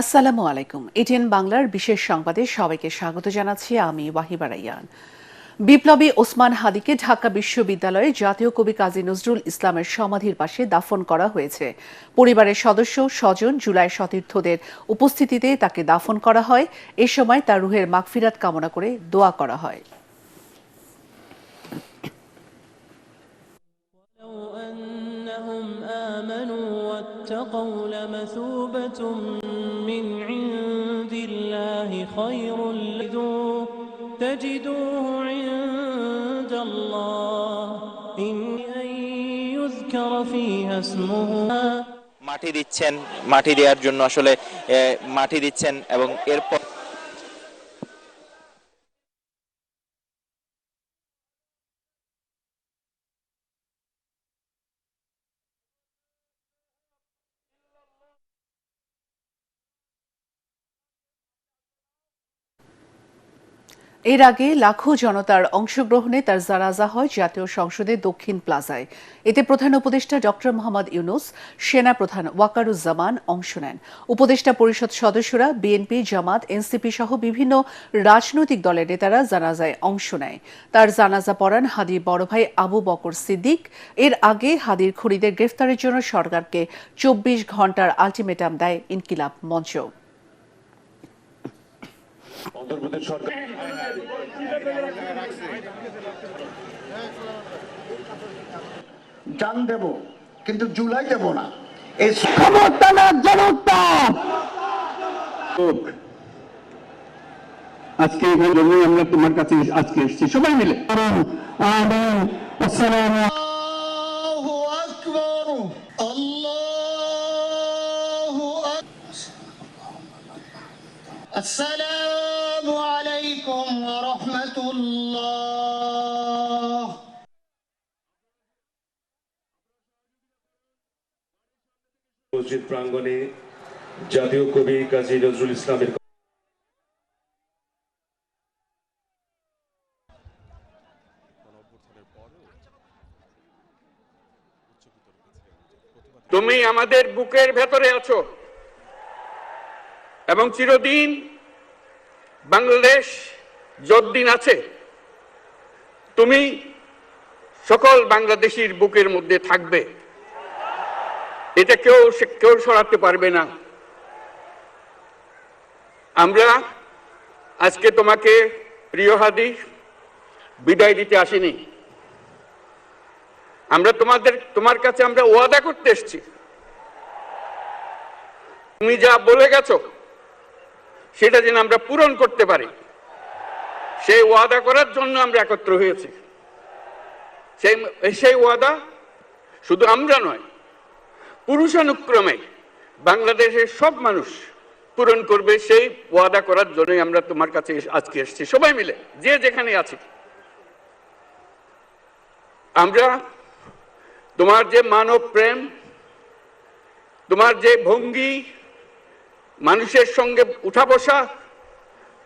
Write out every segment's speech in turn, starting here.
আসসালামু আলাইকুম। এটিএন বাংলার বিশেষ সংবাদে সবাইকে স্বাগত জানাচ্ছি আমি ওয়াহিবা রাইয়ান। বিপ্লবী ওসমান হাদিকে ঢাকা বিশ্ববিদ্যালয়ে জাতীয় কবি কাজী নজরুল ইসলামের সমাধির পাশে দাফন করা হয়েছে। পরিবারের সদস্য স্বজন জুলাই সতীর্থদের উপস্থিতিতে তাকে দাফন করা হয়। এ সময় তার রুহের মাগফিরাত কামনা করে দোয়া করা হয়। واتقوا لمثوبة من عند الله خير تجدوه عند الله إن يذكر فيها اسمه মাটি দিচ্ছেন, মাটি দেওয়ার জন্য আসলে মাটি দিচ্ছেন এবং এরপর এর আগে লাখো জনতার অংশগ্রহণে তার জানাজা হয় জাতীয় সংসদের দক্ষিণ প্লাজায়। এতে প্রধান উপদেষ্টা ডক্টর মোহাম্মদ ইউনূস, সেনা প্রধান ওয়াকারুজ্জামান অংশ নেন। উপদেষ্টা পরিষদ সদস্যরা, বিএনপি, জামাত, এনসিপি সহ বিভিন্ন রাজনৈতিক দলের নেতারা জানাজায় অংশ নেয়। তার জানাজা পড়ান হাদির বড় ভাই আবু বকর সিদ্দিক। এর আগে হাদির খুনিদের গ্রেফতারের জন্য সরকারকে ২৪ ঘণ্টার আলটিমেটাম দেয় ইনকিলাব মঞ্চ। জান দেব কিন্তু জুলাই দেব না। এই আজকে আমরা তোমার কাছে আজকে এসেছি সবাই মিলে। আমিন। আল্লাহু আকবার, আল্লাহু আকবার। আসসালামু আলাইকুম ওয়া রাহমাতুল্লাহ। মসজিদ প্রাঙ্গণে জাতীয় কবি কাজী নজরুল ইসলামের তুমি আমাদের বুকের ভেতরে আছো এবং চিরদিন বাংলাদেশ যতদিন আছে তুমি সকল বাংলাদেশির বুকের মধ্যে থাকবে। এটা কেউ সরাতে পারবে না। আমরা আজকে তোমাকে প্রিয় হাদি বিদায় দিতে আসিনি। আমরা তোমার কাছে আমরা ওয়াদা করতে এসেছি। তুমি যা বলে গেছো সেটা যেন আমরা পূরণ করতে পারি, সেই ওয়াদা করার জন্য আমরা একত্র হয়েছি। সেই ওয়াদা শুধু আমরা নয়, পুরুষানুক্রমে বাংলাদেশের সব মানুষ পূরণ করবে। সেই ওয়াদা করার জন্যই আমরা তোমার কাছে আজকে এসেছি, সবাই মিলে যে যেখানে আছি। আমরা তোমার যে মানব প্রেম, তোমার যে ভঙ্গি, মানুষের সঙ্গে উঠা বসা,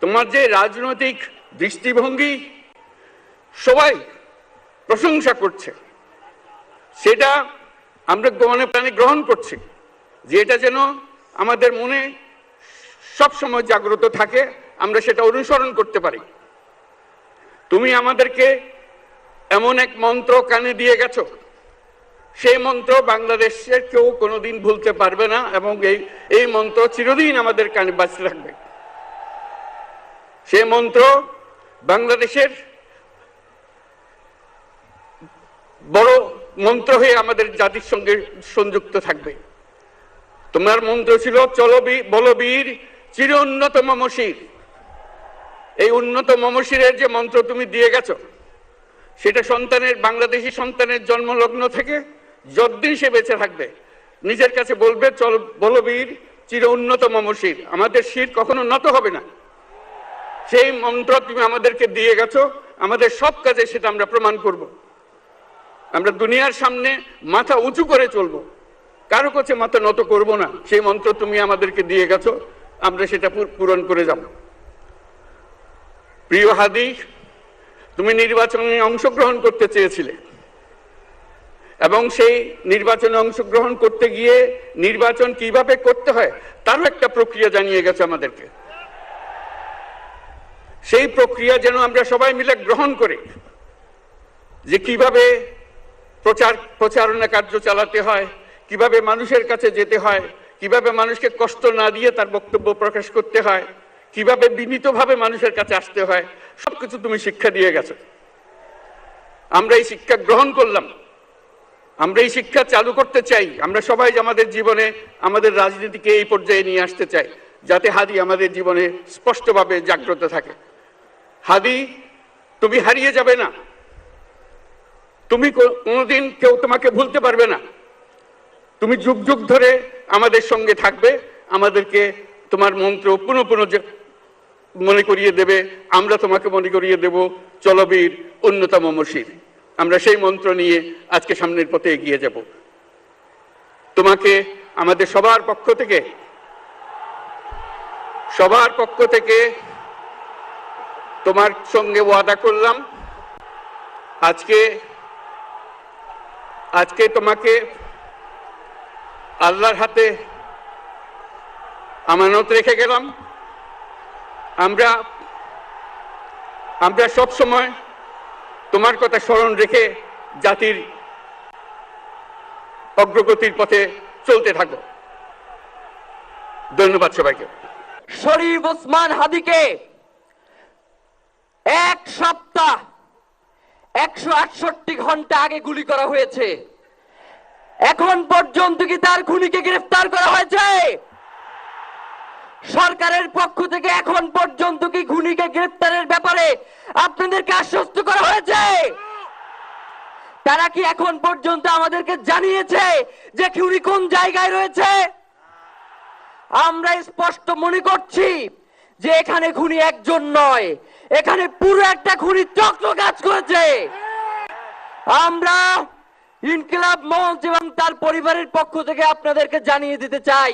তোমার যে রাজনৈতিক দৃষ্টিভঙ্গি, সবাই প্রশংসা করছে। সেটা আমরা মনে প্রাণে গ্রহণ করছি, যে এটা যেন আমাদের মনে সব সময় জাগ্রত থাকে, আমরা সেটা অনুসরণ করতে পারি। তুমি আমাদেরকে এমন এক মন্ত্র কানে দিয়ে গেছো, সেই মন্ত্র বাংলাদেশের কেউ কোনোদিন ভুলতে পারবে না এবং এই মন্ত্র চিরদিন আমাদের কানে বাঁচতে থাকবে। সেই মন্ত্র বাংলাদেশের বড় মন্ত্র হয়ে আমাদের জাতির সঙ্গে সংযুক্ত থাকবে। তোমার মন্ত্র ছিল চলো বলবীর চির উন্নত মমশির। এই উন্নত মমশিরের যে মন্ত্র তুমি দিয়ে গেছো, সেটা বাংলাদেশি সন্তানের জন্মলগ্ন থেকে যতদিন সে বেঁচে থাকবে নিজের কাছে বলবে চল বলবীর চির উন্নত মমশির, আমাদের শির কখনো নত হবে না। সেই মন্ত্র তুমি আমাদেরকে দিয়ে গেছো, আমাদের সব কাজে সেটা আমরা প্রমাণ করব। আমরা দুনিয়ার সামনে মাথা উঁচু করে চলবো, কারো কাছে মাথা নত করব না। সেই মন্ত্র তুমি আমাদেরকে দিয়ে গেছো, আমরা সেটা পূরণ করে যাব। প্রিয় হাদি, তুমি নির্বাচনে অংশগ্রহণ করতে চেয়েছিলে, এবং সেই নির্বাচনে অংশগ্রহণ করতে গিয়ে নির্বাচন কিভাবে করতে হয় তারও একটা প্রক্রিয়া জানিয়ে গেছে আমাদেরকে। সেই প্রক্রিয়া যেন আমরা সবাই মিলে গ্রহণ করি, যে কিভাবে প্রচারণা কার্য চালাতে হয়, কিভাবে মানুষের কাছে যেতে হয়, কিভাবে মানুষকে কষ্ট না দিয়ে তার বক্তব্য প্রকাশ করতে হয়, কিভাবে বিনীতভাবে মানুষের কাছে আসতে হয়, সবকিছু তুমি শিক্ষা দিয়ে গেছো। আমরা এই শিক্ষা গ্রহণ করলাম, আমরা এই শিক্ষা চালু করতে চাই। আমরা সবাই আমাদের জীবনে আমাদের রাজনীতিকে এই পর্যায়ে নিয়ে আসতে চাই, যাতে হাদি আমাদের জীবনে স্পষ্টভাবে জাগ্রত থাকে। হাদি, তুমি হারিয়ে যাবে না, তুমি কোনোদিন কেউ তোমাকে ভুলতে পারবে না, তুমি যুগ যুগ ধরে আমাদের সঙ্গে থাকবে, আমাদেরকে তোমার মন্ত্র পুনঃ পুনঃ মনে করিয়ে দেবে, আমরা তোমাকে মনে করিয়ে দেব চলো বীর অন্যতম মশির। আমরা সেই মন্ত্র নিয়ে আজকে সামনের পথে এগিয়ে যাব। তোমাকে আমাদের সবার পক্ষ থেকে তোমার সঙ্গে ওয়াদা করলাম, আজকে তোমাকে আল্লাহর হাতে আমানত রেখে গেলাম। আমরা সব সময় তোমার কথা স্মরণ রেখে জাতির অগ্রগতির পথে চলতে থাকো। ধন্যবাদ সবাইকে। শরীফ ওসমান হাদিকে এক সপ্তাহ 168 ঘন্টা আগে গুলি করা হয়েছে। এখন পর্যন্ত কি তার খুনিকে গ্রেফতার করা হয়েছে? সরকারের পক্ষ থেকে এখন পর্যন্ত কি খুনিকে গ্রেফতারের ব্যাপারে আপনাদেরকে আশ্বস্ত করা হয়েছে? তারা কি এখন পর্যন্ত আমাদেরকে জানিয়েছে যে খুনি কোন জায়গায় রয়েছে? আমরা স্পষ্ট মনে করছি যে এখানে খুনি একজন নয়, এখানে পুরো একটা খুনি চক্র কাজ করেছে। আমরা ইনকিলাব মঞ্চ এবং তার পরিবারের পক্ষ থেকে আপনাদেরকে জানিয়ে দিতে চাই,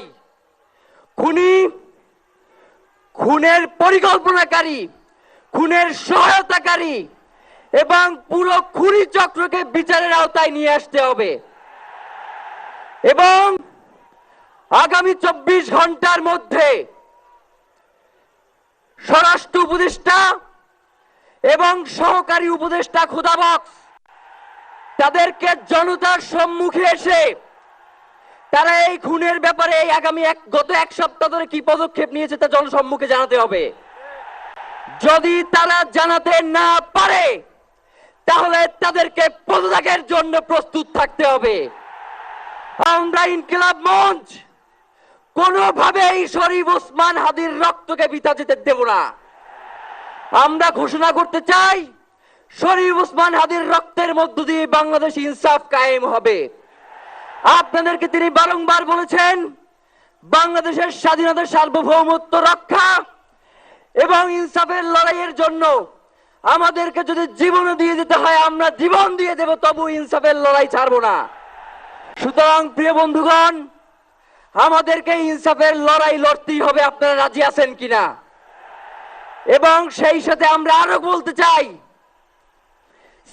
খুনের পরিকল্পনাকারী, খুনের সহায়তাকারী এবং পুরো খুনি চক্রকে বিচারের আওতায় নিয়ে আসতে হবে এবং আগামী 24 ঘন্টার মধ্যে স্বরাষ্ট্র উপদেষ্টা এবং সহকারী উপদেষ্টা খোদাবক্স তাদেরকে জনতার সম্মুখে এসে তারা এই খুনের ব্যাপারে গত এক সপ্তাহ ধরে কি পদক্ষেপ নিয়েছে তা জনসম্মুখে জানাতে হবে। যদি তারা জানাতে না পারে তাহলে তাদেরকে পদত্যাগের জন্য প্রস্তুত থাকতে হবে। আমরা ইনকিলাব মঞ্চ কোনোভাবে এই শরীফ ওসমান হাদির রক্তকে বৃথা যেতে দেব না। আমরা ঘোষণা করতে চাই, শরীফ ওসমান হাদির রক্তের মধ্য দিয়ে বাংলাদেশ ইনসাফ কায়েম হবে। আপনাদেরকে তিনি বারংবার বলেছেন, বাংলাদেশের স্বাধীনতা সার্বভৌমত্ব রক্ষা এবং ইনসাফের লড়াইয়ের জন্য আমাদেরকে যদি জীবন দিয়ে দিতে হয় আমরা জীবন দিয়ে দেব, তবু ইনসাফের লড়াই ছাড়বো না। সুতরাং প্রিয় বন্ধুগণ, আমাদেরকে ইনসাফের লড়াই লড়তেই হবে। আপনারা রাজি আছেন কিনা? এবং সেই সাথে আমরা আরো বলতে চাই,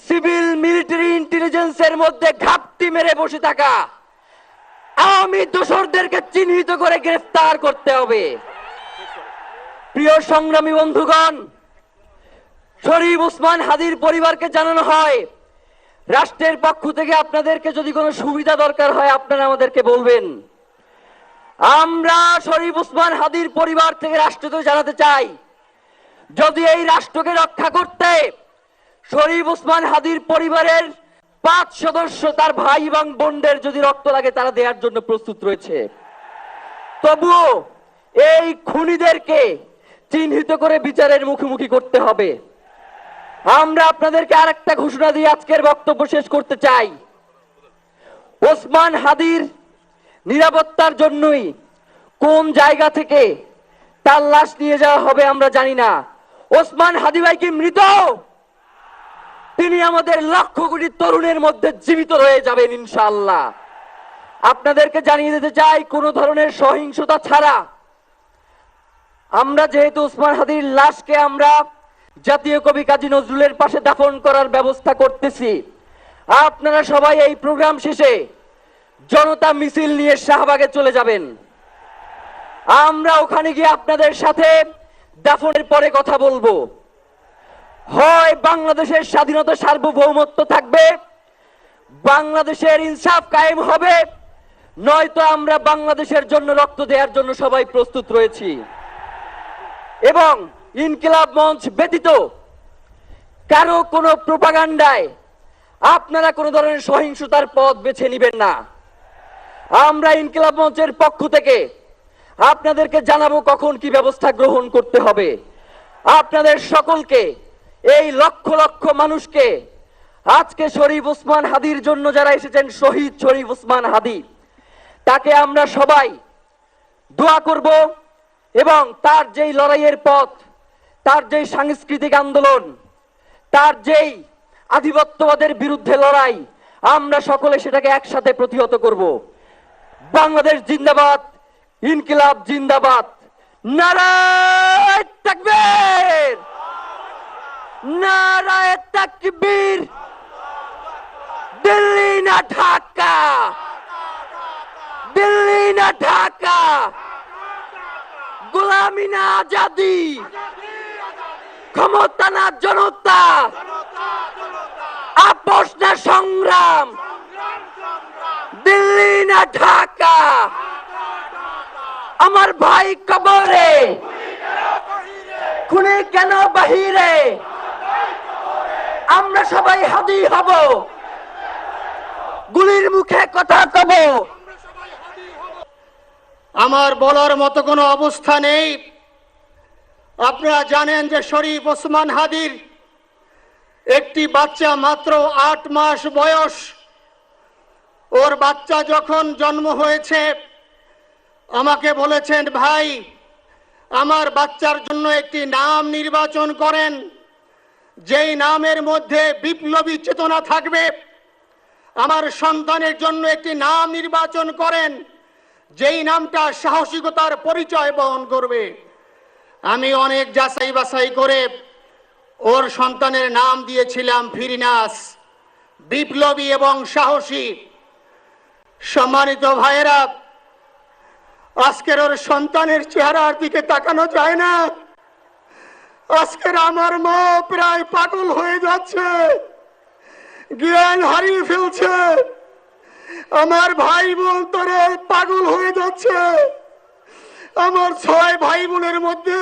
সিভিল মিলিটারি ইন্টেলিজেন্সের মধ্যে ঘাপটি মেরে বসে থাকা আওয়ামী দোসরদেরকে চিহ্নিত করে গ্রেফতার করতে হবে। প্রিয় সংগ্রামী বন্ধুগণ, শরীফ ওসমান হাদির পরিবারকে জানানো হয়, রাষ্ট্রের পক্ষ থেকে আপনাদেরকে যদি কোনো সুবিধা দরকার হয় আপনারা আমাদেরকে বলবেন। আমরা শরীফ ওসমান হাদির পরিবার থেকে রাষ্ট্রকে জানাতে চাই, যদি এই রাষ্ট্রকে রক্ষা করতে শরীফ ওসমান হাদির পরিবারের 5 সদস্য তার ভাই এবং বোনদের যদি রক্ত লাগে তারা দেওয়ার জন্য প্রস্তুত রয়েছে, তবুও এই খুনিদেরকে চিহ্নিত করে বিচারের মুখোমুখি করতে হবে। আমরা আপনাদেরকে আরেকটা ঘোষণা দিয়ে আজকের বক্তব্য শেষ করতে চাই, ওসমান হাদির নিরাপত্তার জন্যই কোন জায়গা থেকে তার লাশ নিয়ে যাওয়া হবে আমরা জানি না। ওসমান হাদি ভাই কি মৃত? তিনি আমাদের লক্ষ কোটি তরুণের মধ্যে জীবিত রয়ে যাবেন ইনশাআল্লাহ। আপনাদেরকে জানিয়ে দিতে চাই, কোন ধরনের সহিংসতা ছাড়া আমরা যেহেতু ওসমান হাদির লাশকে আমরা জাতীয় কবি কাজী নজরুলের পাশে দাফন করার ব্যবস্থা করতেছি, আপনারা সবাই এই প্রোগ্রাম শেষে জনতা মিছিল নিয়ে শাহবাগে চলে যাবেন। আমরা ওখানে গিয়ে আপনাদের সাথে দাফনের পরে কথা বলবো। হয় বাংলাদেশের স্বাধীনতা সার্বভৌমত্ব থাকবে, বাংলাদেশের ইনসাফ কায়েম হবে, নয়তো আমরা বাংলাদেশের জন্য রক্ত দেওয়ার জন্য সবাই প্রস্তুত রয়েছি। এবং ইনকিলাব মঞ্চ ব্যতীত কারো কোনো প্রোপাগান্ডায় আপনারা কোনো ধরনের সহিংসতার পথ বেছে নেবেন না। আমরা ইনকিলাব মঞ্চের পক্ষ থেকে আপনাদেরকে জানাবো কখন কি ব্যবস্থা গ্রহণ করতে হবে। আপনাদের সকলকে, এই লক্ষ লক্ষ মানুষকে, আজকে শরীফ ওসমান হাদির জন্য যারা এসেছেন, শহীদ শরীফ ওসমান হাদি, তাকে আমরা সবাই দোয়া করব এবং তার যেই লড়াইয়ের পথ, তার যেই সাংস্কৃতিক আন্দোলন, তার যেই আধিপত্যবাদের বিরুদ্ধে লড়াই, আমরা সকলে সেটাকে একসাথে প্রতিহত করব। বাংলাদেশ জিন্দাবাদ, ইনকিলাব জিন্দাবাদ, নারায়ে তাকবীর, নারায়ে তাকবীর, দিল্লি না ঢাকা, দিল্লি না ঢাকা, গোলামি না আজাদি, ক্ষমতা না জনতা, আপোষ না সংগ্রাম, দিল্লি না ঢাকা। আমার ভাই কবরে, খুনি কেন বাহিরে, আমরা সবাই হাদি হব, গুলির মুখে কথা কব। আমার বলার মতো কোনো অবস্থা নেই। আপনারা জানেন যে শরীফ ওসমান হাদির একটি বাচ্চা মাত্র 8 মাস বয়স। ওর বাচ্চা যখন জন্ম হয়েছে আমাকে বলেছেন, ভাই আমার বাচ্চার জন্য একটি নাম নির্বাচন করেন, যেই নামের মধ্যে বিপ্লবী চেতনা থাকবে। আমার সন্তানের জন্য একটি নাম নির্বাচন করেন, যেই নামটা সাহসিকতার পরিচয় বহন করবে। আমি অনেক যাচাই বাছাই করে ওর সন্তানের নাম দিয়েছিলাম ফিরিনাস, বিপ্লবী এবং সাহসী। সম্মানিত ভাইয়েরা, আজকের ওর সন্তানের চেহারার দিকে তাকানো যায় না। আজকের আমার মা প্রায় পাগল হয়ে যাচ্ছে, জ্ঞান হারিয়ে ফেলছে। আমার ভাই বোন তারা পাগল হয়ে যাচ্ছে। আমার 6 ভাই বোনের মধ্যে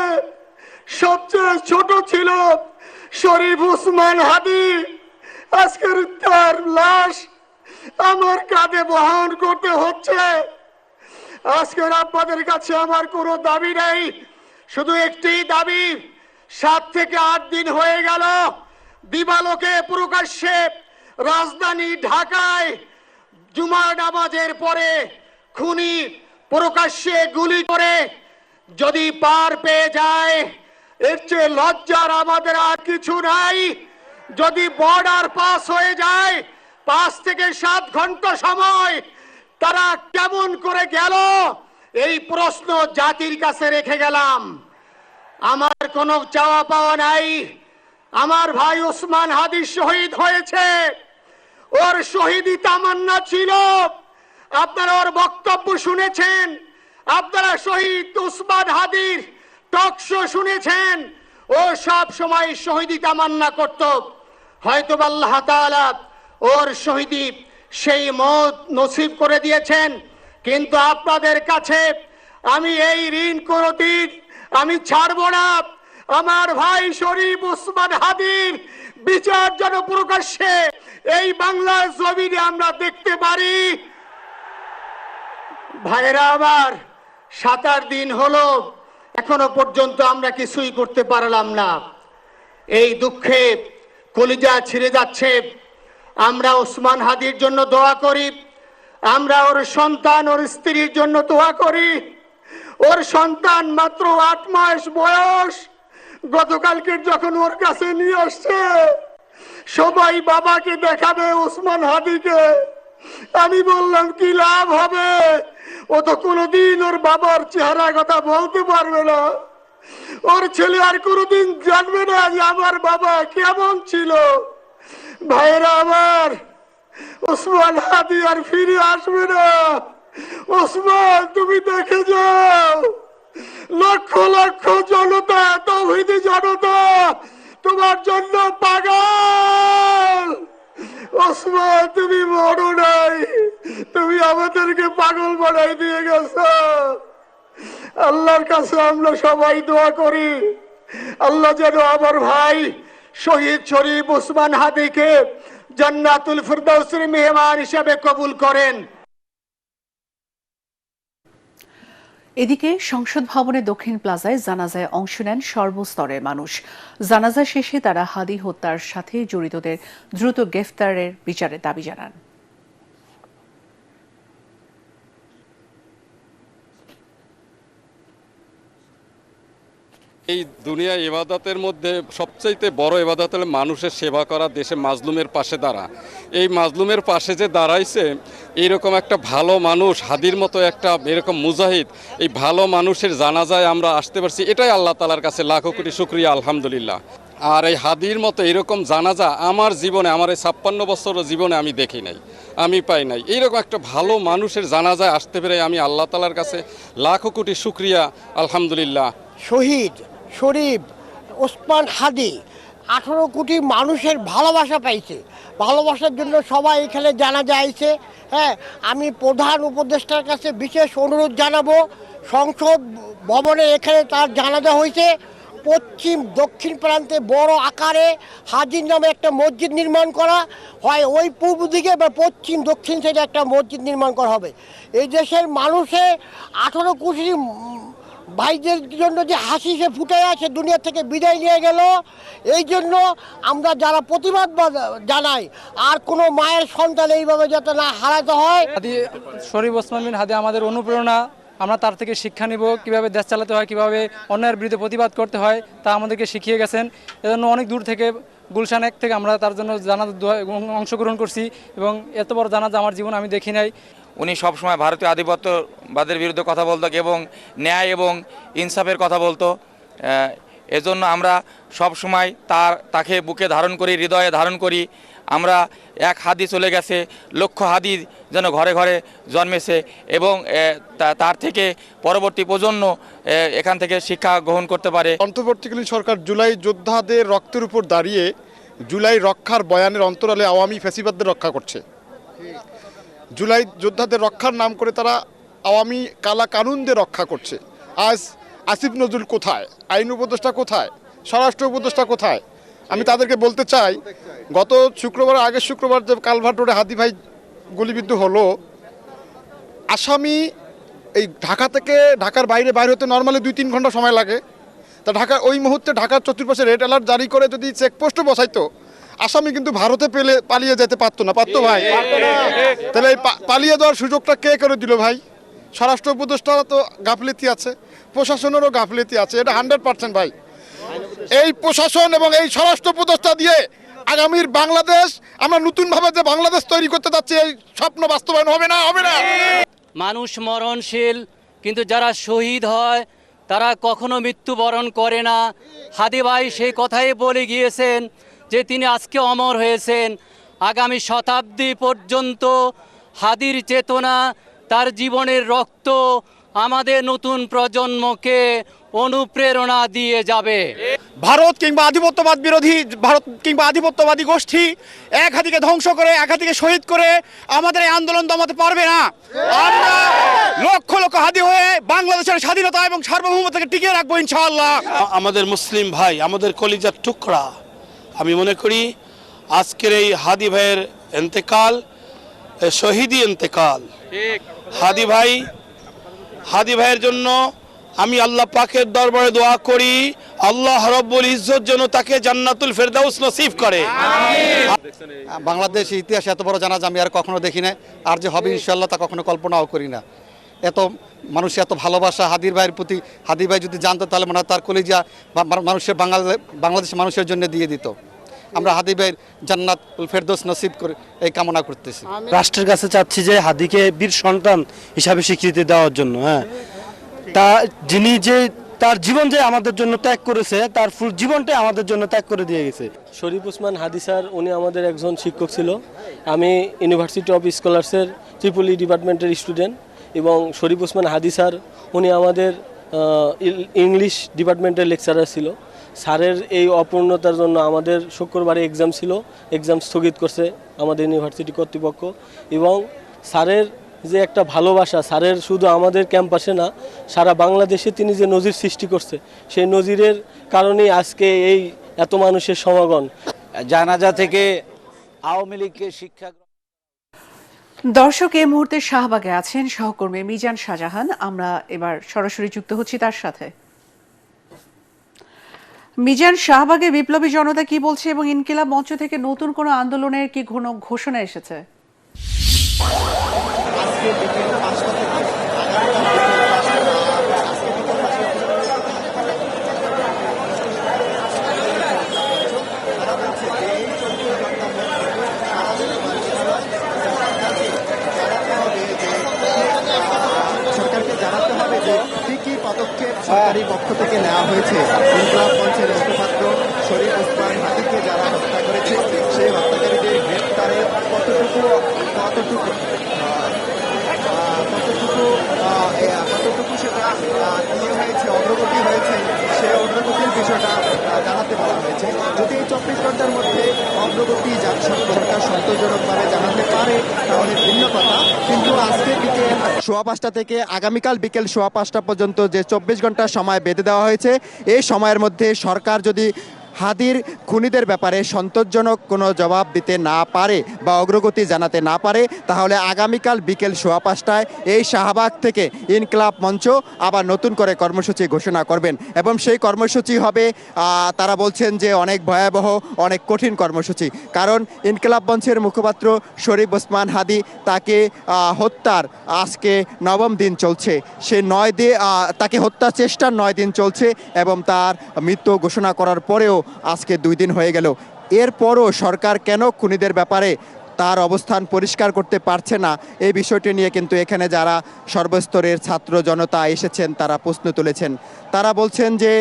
সবচেয়ে ছোট ছিল শরীফ ওসমান হাদি। আজকের তার লাশ আমার কাঁধে বহন করতে হচ্ছে। আজকের আপনাদের কাছে আমার কোনো দাবি নেই, শুধু একটি দাবি। 7 থেকে 8 দিন হয়ে গেল দিবালোকে প্রকাশ্যে রাজধানী ঢাকায় জুমার নামাজের পরে খুনি প্রকাশ্যে গুলি করে যদি পার পেয়ে যায়, এর চেয়ে লজ্জার আমাদের আর কিছু নাই। যদি বর্ডার পাস হয়ে যায়, 5 থেকে 7 ঘন্টা সময় তারা কেমন করে গেল, এই প্রশ্ন জাতির কাছে রেখে গেলাম। আমার কোনো চাওয়া পাওয়া নাই। আমার ভাই ওসমান হাদি শহীদ হয়েছে, ওর শহীদি তামান্না ছিল। আপনারা ওর বক্তব্য শুনেছেন, আপনারা শহীদ ওসমান হাদির টক শো শুনেছেন। ও সব সময় শহীদি তামান্না করত। হয়তো আল্লাহ তাআলা ওর শহীদি সেই মত নসিব করে দিয়েছেন। কিন্তু আপনাদের কাছে আমি এই ঋণ কোনদিন আমি ছাড়বো না। আমার ভাই শরীফ ওসমান হাদির বিচার যেন প্রকাশ্যে এই বাংলার জমিনে আমরা দেখতে পারি। ভাইরা আমার, 7-8 দিন হলো, এখনো পর্যন্ত আমরা কিছুই করতে পারলাম না। এই দুঃখে কলিজা ছিঁড়ে যাচ্ছে। আমরা ওসমান হাদির জন্য দোয়া করি, আমরা ওর সন্তান ওর স্ত্রীর জন্য দোয়া করি। ওর সন্তান মাত্র 8 মাস বয়স। গতকালকে যখন ওর কাছে নিয়ে আসছে, সবাই বাবাকে দেখাবে ওসমান হাদিকে। আমি বললাম কি লাভ হবে, ও তো কোনোদিন ওর বাবার চেহারা কথা বলতে পারবে না। ওর ছেলে আর কোনোদিন জানবে না যে আমার বাবা কেমন ছিল। ভাইরা আমার, ওসমান হাদি আর ফিরে আসবে না। ওসমান, তুমি দেখে যাও, লক্ষ লক্ষ জনতা, তৌহিদি জনতা তোমার জন্য পাগল। ওসমান, তুমি মরো নাই, তুমি আমাদেরকে পাগল বানাই দিয়ে গেছো। আল্লাহর কাছে আমরা সবাই দোয়া করি, আল্লাহ যেন আমার ভাই শহীদ শরীফ ওসমান হাদিকে জান্নাতুল ফিরদাউসের মেহমান হিসেবে কবুল করেন। এদিকে সংসদ ভবনের দক্ষিণ প্লাজায় জানাজায় অংশ নেন সর্বস্তরের মানুষ। জানাজা শেষে তারা হাদি হত্যার সাথে জড়িতদের দ্রুত গ্রেফতারের বিচারের দাবি জানান। এই দুনিয়া ইবাদতের মধ্যে সবচাইতে বড় ইবাদত হলো মানুষের সেবা করা, দেশে মাজলুমের পাশে দাঁড়া। এই মাজলুমের পাশে যে দাঁড়াইছে এইরকম একটা ভালো মানুষ, হাদির মতো একটা এরকম মুজাহিদ, এই ভালো মানুষের জানাজায় আমরা আসতে পারছি, এটাই আল্লাহ তাআলার কাছে লাখো কোটি শুকরিয়া, আলহামদুলিল্লাহ। আর এই হাদির মতো এরকম জানাজা আমার জীবনে, আমার এই 56 বছরের জীবনে আমি দেখি নাই, আমি পাই নাই। এইরকম একটা ভালো মানুষের জানাজায় আসতে পেরে আমি আল্লাহ তাআলার কাছে লাখো কোটি শুকরিয়া, আলহামদুলিল্লাহ। শহীদ শরীফ ওসমান হাদি 18 কোটি মানুষের ভালোবাসা পাইছে, ভালোবাসার জন্য সবাই এখানে জানাজা আইছে। হ্যাঁ, আমি প্রধান উপদেষ্টার কাছে বিশেষ অনুরোধ জানাবো, সংসদ ভবনে এখানে তার জানাজা হয়েছে, পশ্চিম দক্ষিণ প্রান্তে বড় আকারে হাজির নামে একটা মসজিদ নির্মাণ করা হয়, ওই পূর্ব দিকে বা পশ্চিম দক্ষিণ সাইডে একটা মসজিদ নির্মাণ করা হবে। এই দেশের মানুষে 18 কোটি ভাইদের জন্য যে হাসি সে ফুটে আছে, দুনিয়া থেকে বিদায় নিয়ে গেল, এই জন্য আমরা যারা প্রতিবাদ জানাই, আর কোনো মায়ের সন্তান এইভাবে যাতে না হারাতে হয়। হাদি শরীফ ওসমান বিন হাদি আমাদের অনুপ্রেরণা, আমরা তার থেকে শিক্ষা নিব, কিভাবে দেশ চালাতে হয়, কিভাবে অন্যায়ের বিরুদ্ধে প্রতিবাদ করতে হয়, তা আমাদেরকে শিখিয়ে গেছেন। এজন্য অনেক দূর থেকে গুলশান 1 থেকে আমরা তার জন্য জানাজা অংশগ্রহণ করছি, এবং এত বড় জানাজা আমার জীবনে আমি দেখি নাই। উনি সবসময় ভারতীয় আধিপত্যবাদের বিরুদ্ধে কথা বলতো এবং ন্যায় এবং ইনসাফের কথা বলতো। এজন্য আমরা সবসময় তাকে বুকে ধারণ করি, হৃদয়ে ধারণ করি। আমরা এক হাদি চলে গেছে, লক্ষ হাদি যেন ঘরে ঘরে জন্মেছে, এবং তার থেকে পরবর্তী প্রজন্ম এখান থেকে শিক্ষা গ্রহণ করতে পারে। অন্তর্বর্তীকালীন সরকার জুলাই যোদ্ধাদের রক্তের উপর দাঁড়িয়ে জুলাই রক্ষার বয়ানের অন্তরালে আওয়ামী ফ্যাসিবাদদের রক্ষা করছে। জুলাই যোদ্ধাদের রক্ষার নাম করে তারা আওয়ামী কালা কানুনদের রক্ষা করছে। আজ আসিফ নজরুল কোথায়, আইন উপদেষ্টা কোথায়, স্বরাষ্ট্র উপদেষ্টা কোথায়? আমি তাদেরকে বলতে চাই, গত শুক্রবার, আগের শুক্রবার যে কালভার্ট রোডে হাদি ভাই গুলিবিদ্ধ হলো, আসামি এই ঢাকা থেকে ঢাকার বাইরে হতে নর্মালি 2-3 ঘন্টা সময় লাগে। তা ঢাকা ওই মুহূর্তে ঢাকার চতুর্পাশে রেড অ্যালার্ট জারি করে যদি চেকপোস্টও বসাইতো, আসামি কিন্তু ভারতে পালিয়ে যেতে পারতো না, পারতো ভাই? তাহলে এই পালিয়ে যাওয়ার সুযোগটা কে করে দিল ভাই? স্বরাষ্ট্র উপদেষ্টারও তো গাফলেতি আছে, প্রশাসনেরও গাফলেতি আছে, এটা 100% ভাই। এই প্রশাসন এবং এই স্বরাষ্ট্র উপদেষ্টা দিয়ে আগামীর বাংলাদেশ, আমরা নতুনভাবে যে বাংলাদেশ তৈরি করতে যাচ্ছি, এই স্বপ্ন বাস্তবায়ন হবে না, হবে না। মানুষ মরণশীল, কিন্তু যারা শহীদ হয় তারা কখনো মৃত্যুবরণ করে না। হাদি ভাই সেই কথাই বলে গিয়েছেন যে তিনি আজকে অমর হয়েছেন, আগামী শতাব্দী পর্যন্ত হাদির চেতনা, তার জীবনের রক্ত আমাদের নতুন প্রজন্মকে অনুপ্রেরণা দিয়ে যাবে। ভারত কিংবা আধিপত্যবাদ বিরোধী, ভারত কিংবা আধিপত্যবাদী গোষ্ঠী এক হাদিকে ধ্বংস করে, এক হাদিকে শহীদ করে আমাদের এই আন্দোলন দমাতে পারবে না। আমরা লক্ষ লক্ষ হাদি হয়ে বাংলাদেশের স্বাধীনতা এবং সার্বভৌমত্বকে টিকিয়ে রাখবো ইনশাআল্লাহ। আমাদের মুসলিম ভাই, আমাদের কলিজার টুকরা, আমি মনে করি আজকের এই হাদি ভাইয়ের ইন্তেকাল শহীদি ইন্তেকাল। হাদি ভাইয়ের জন্য আমি আল্লাহ পাকের দরবারে দোয়া করি, আল্লাহ রব্বুল ইজ্জত যেন তাকে জান্নাতুল ফেরদাউস নসিব করে। বাংলাদেশ ইতিহাসে এত বড় জানাজা আমি আর কখনো দেখি না, আর যে হবে ইনশাআল্লাহ তা কখনো কল্পনাও করি না। এত মানুষের এত ভালোবাসা হাদির ভাইয়ের প্রতি, হাদি ভাই যদি জানতো তাহলে মনে হয় তার কলিজা মানুষের বাংলাদেশের মানুষের জন্য দিয়ে দিত। আমরা হাদি ভাইয়ের জান্নাতুল ফেরদৌস নসিব করে এই কামনা করতেছি। রাষ্ট্রের কাছে চাচ্ছি যে হাদিকে বীর সন্তান হিসাবে স্বীকৃতি দেওয়ার জন্য। হ্যাঁ, তা যিনি যে তার জীবন যে আমাদের জন্য ত্যাগ করেছে, তার ফুল জীবনটাই আমাদের জন্য ত্যাগ করে দিয়ে গেছে। শরীফ ওসমান হাদি স্যার উনি আমাদের একজন শিক্ষক ছিল। আমি ইউনিভার্সিটি অফ স্কলার্সের ট্রিপল-ই ডিপার্টমেন্টের স্টুডেন্ট, এবং শরীফ ওসমান হাদি স্যার উনি আমাদের ইংলিশ ডিপার্টমেন্টের লেকচারার ছিল। স্যারের এই অপূর্ণতার জন্য আমাদের শুক্রবারে এক্সাম ছিল, এক্সাম স্থগিত করছে আমাদের ইউনিভার্সিটি কর্তৃপক্ষ। এবং স্যারের যে একটা ভালোবাসা, স্যারের শুধু আমাদের ক্যাম্পাসে না, সারা বাংলাদেশে তিনি যে নজির সৃষ্টি করছে, সেই নজিরের কারণেই আজকে এই এত মানুষের সমাগম। জানাজা থেকে আওয়ামী লীগকে শিক্ষা। দর্শক, এই মুহূর্তে শাহবাগে আছেন সহকর্মী মিজান শাহজাহান। আমরা এবার সরাসরি যুক্ত হচ্ছি তার সাথে। মিজান, শাহবাগে বিপ্লবী জনতা কি বলছে এবং ইনকিলাব মঞ্চ থেকে নতুন কোনো আন্দোলনের কি ঘোষণা এসেছে? সরকারকে জানাতে হবে যে কি কি পদক্ষেপ সরকারি পক্ষ থেকে নেওয়া হয়েছে। ইনকিলাব মঞ্চের মুখপাত্র শরীফ ওসমান হাদিকে যারা হত্যা করেছে, সেই হত্যাকারীদের গ্রেপ্তারে কতটুকু সেটা ইয়ে হয়েছে, অগ্রগতি হয়েছে, সেই অগ্রগতির বিষয়টা জানাতে বলা হয়েছে। যদি এই 24 ঘন্টার মধ্যে অগ্রগতি সরকার সন্তোষজনকভাবে জানাতে পারে তাহলে ভিন্ন কথা, কিন্তু আজকে বিকেল 5:15 থেকে আগামীকাল বিকেল 5:15 পর্যন্ত যে 24 ঘন্টা সময় বেঁধে দেওয়া হয়েছে, এই সময়ের মধ্যে সরকার যদি হাদির খুনিদের ব্যাপারে সন্তোষজনক কোনো জবাব দিতে না পারে বা অগ্রগতি জানাতে না পারে, তাহলে আগামীকাল বিকেল 5:15 এই শাহবাগ থেকে ইনকিলাব মঞ্চ আবার নতুন করে কর্মসূচি ঘোষণা করবেন। এবং সেই কর্মসূচি হবে, তারা বলছেন যে অনেক ভয়াবহ, অনেক কঠিন কর্মসূচি। কারণ ইনকিলাব মঞ্চের মুখপাত্র শরীফ ওসমান হাদি, তাকে হত্যার আজকে 9ম দিন চলছে। সে তাকে হত্যা চেষ্টার 9 দিন চলছে এবং তার মৃত্যু ঘোষণা করার পরেও আজকে 2 দিন হয়ে গেল। এরপরও সরকার কেন খুনিদের ব্যাপারে তার অবস্থান পরিষ্কার করতে পারছে না, এই বিষয়টি নিয়ে কিন্তু এখানে যারা সর্বস্তরের ছাত্র জনতা এসেছেন তারা প্রশ্ন তুলেছেন। তারা বলছেন যে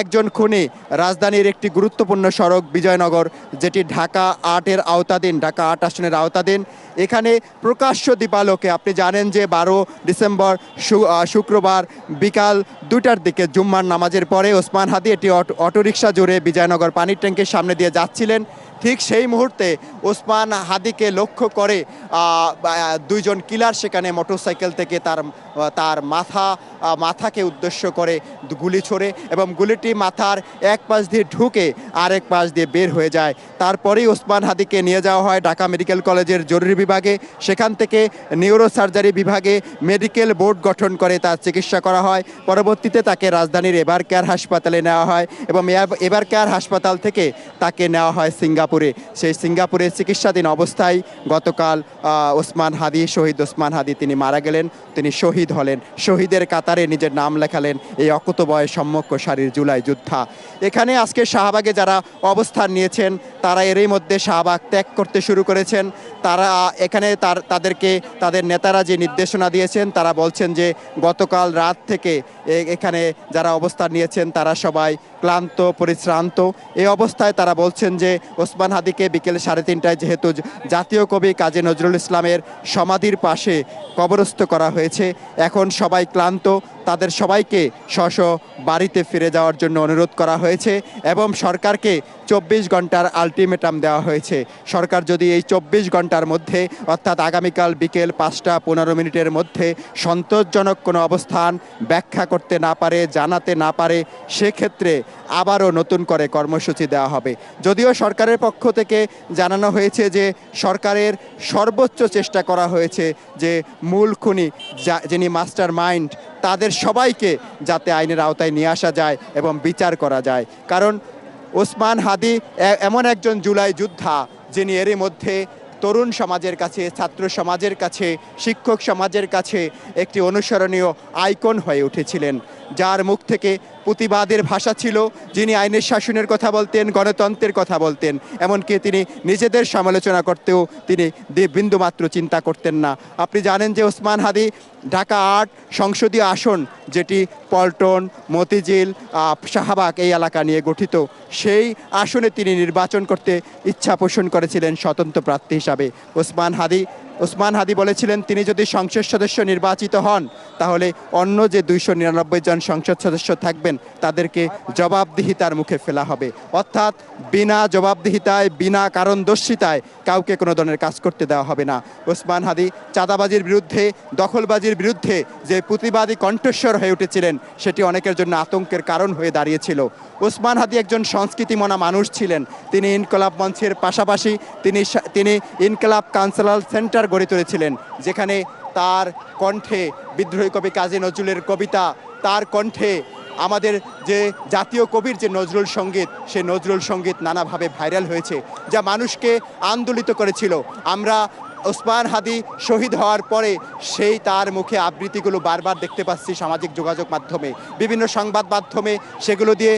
একজন খুনি রাজধানীর একটি গুরুত্বপূর্ণ সড়ক বিজয়নগর, যেটি ঢাকা 8-এর আওতাধীন, ঢাকা 8 আসনের আওতাধীন, এখানে প্রকাশ্য দিবালোকে, আপনি জানেন যে 12 ডিসেম্বর শুক্রবার বিকাল 2টার দিকে জুম্মার নামাজের পরে ওসমান হাদি একটি অটোরিকশা জুড়ে বিজয়নগর পানির ট্যাঙ্কের সামনে দিয়ে যাচ্ছিলেন। ঠিক সেই মুহূর্তে ওসমান হাদিকে লক্ষ্য করে 2 জন কিলার সেখানে মোটরসাইকেল থেকে তার মাথাকে উদ্দেশ্য করে গুলি ছোড়ে এবং গুলিটি মাথার এক পাশ দিয়ে ঢুকে আরেক পাশ দিয়ে বের হয়ে যায়। তারপরেই ওসমান হাদিকে নিয়ে যাওয়া হয় ঢাকা মেডিকেল কলেজের জরুরি বিভাগে। সেখান থেকে নিউরো সার্জারি বিভাগে মেডিকেল বোর্ড গঠন করে তার চিকিৎসা করা হয়। পরবর্তীতে তাকে রাজধানীর এভার কেয়ার হাসপাতালে নেওয়া হয় এবং এভার কেয়ার হাসপাতাল থেকে তাকে নেওয়া হয় সিঙ্গাপুরে। সেই সিঙ্গাপুরে চিকিৎসাধীন অবস্থায় গতকাল ওসমান হাদি, শহীদ ওসমান হাদি, তিনি মারা গেলেন। তিনি শহীদ হলেন, শহীদের কাতারে নিজের নাম লেখালেন এই অকুতোভয় সম্মুখ সারির জুলাই যোদ্ধা। এখানে আজকে শাহবাগে যারা অবস্থান নিয়েছেন তারা এরই মধ্যে শাহবাগ ত্যাগ করতে শুরু করেছেন। তারা এখানে তাদেরকে তাদের নেতারা যে নির্দেশনা দিয়েছেন, তারা বলছেন যে গতকাল রাত থেকে এখানে যারা অবস্থান নিয়েছেন তারা সবাই ক্লান্ত, পরিশ্রান্ত। এই অবস্থায় তারা বলছেন যে ওসমান হাদিকে বিকেল 3:30টায় যেহেতু জাতীয় কবি কাজী নজরুল ইসলামের সমাধির পাশে কবরস্থ করা হয়েছে, এখন সবাই ক্লান্ত, তাদের সবাইকে স্ব বাড়িতে ফিরে যাওয়ার জন্য অনুরোধ করা হয়েছে এবং সরকারকে 24 ঘন্টার আলটিমেটাম দেওয়া হয়েছে। সরকার যদি এই 24 ঘন্টার মধ্যে, অর্থাৎ আগামীকাল বিকেল 5:15 মধ্যে সন্তোষজনক কোনো অবস্থান ব্যাখ্যা করতে না পারে, জানাতে না পারে, সেক্ষেত্রে আবারও নতুন করে কর্মসূচি দেওয়া হবে। যদিও সরকারের পক্ষ থেকে জানানো হয়েছে যে সরকারের সর্বোচ্চ চেষ্টা করা হয়েছে যে মূল খুনি যিনি মাস্টার মাইন্ড, তাদের সবাইকে যাতে আইনের আওতায় নিয়ে আসা যায় এবং বিচার করা যায়। কারণ ওসমান হাদি এমন একজন জুলাই যোদ্ধা যিনি এরই মধ্যে তরুণ সমাজের কাছে, ছাত্র সমাজের কাছে, শিক্ষক সমাজের কাছে একটি অনুসরণীয় আইকন হয়ে উঠেছিলেন, যার মুখ থেকে প্রতিবাদের ভাষা ছিল, যিনি আইনের শাসনের কথা বলতেন, গণতন্ত্রের কথা বলতেন, এমনকি তিনি নিজেদের সমালোচনা করতেও তিনি বিন্দুমাত্র চিন্তা করতেন না। আপনি জানেন যে ওসমান হাদি ঢাকা ৮ সংসদীয় আসন, যেটি পল্টন, মতিঝিল, শাহবাগ এই এলাকা নিয়ে গঠিত, সেই আসনে তিনি নির্বাচন করতে ইচ্ছা পোষণ করেছিলেন স্বতন্ত্র প্রার্থী হিসাবে। ওসমান হাদি বলেছিলেন তিনি যদি সংসদ সদস্য নির্বাচিত হন তাহলে অন্য যে 299 জন সংসদ সদস্য থাকবেন তাদেরকে জবাবদিহিতার মুখে ফেলা হবে, অর্থাৎ বিনা জবাবদিহিতায়, বিনা কারণদর্শিতায় কাউকে কোনো ধরনের কাজ করতে দেওয়া হবে না। ওসমান হাদি চাঁদাবাজির বিরুদ্ধে, দখলবাজির বিরুদ্ধে যে প্রতিবাদী কণ্ঠস্বর হয়ে উঠেছিলেন সেটি অনেকের জন্য আতঙ্কের কারণ হয়ে দাঁড়িয়েছিল। ওসমান হাদি একজন সংস্কৃতিমনা মানুষ ছিলেন। তিনি ইনকলাব মঞ্চের পাশাপাশি তিনি ইনকলাব কালচারাল সেন্টার গড়ে তুলেছিলেন, যেখানে তার কণ্ঠে বিদ্রোহী কবি কাজী নজরুলের কবিতা, তার কণ্ঠে আমাদের যে জাতীয় কবির যে নজরুল সঙ্গীত, সেই নজরুল সঙ্গীত নানাভাবে ভাইরাল হয়েছে, যা মানুষকে আন্দোলিত করেছিল। আমরা ওসমান হাদি শহীদ হওয়ার পরে সেই তার মুখে আবৃত্তিগুলো বারবার দেখতে পাচ্ছি সামাজিক যোগাযোগ মাধ্যমে, বিভিন্ন সংবাদ মাধ্যমে সেগুলো দিয়ে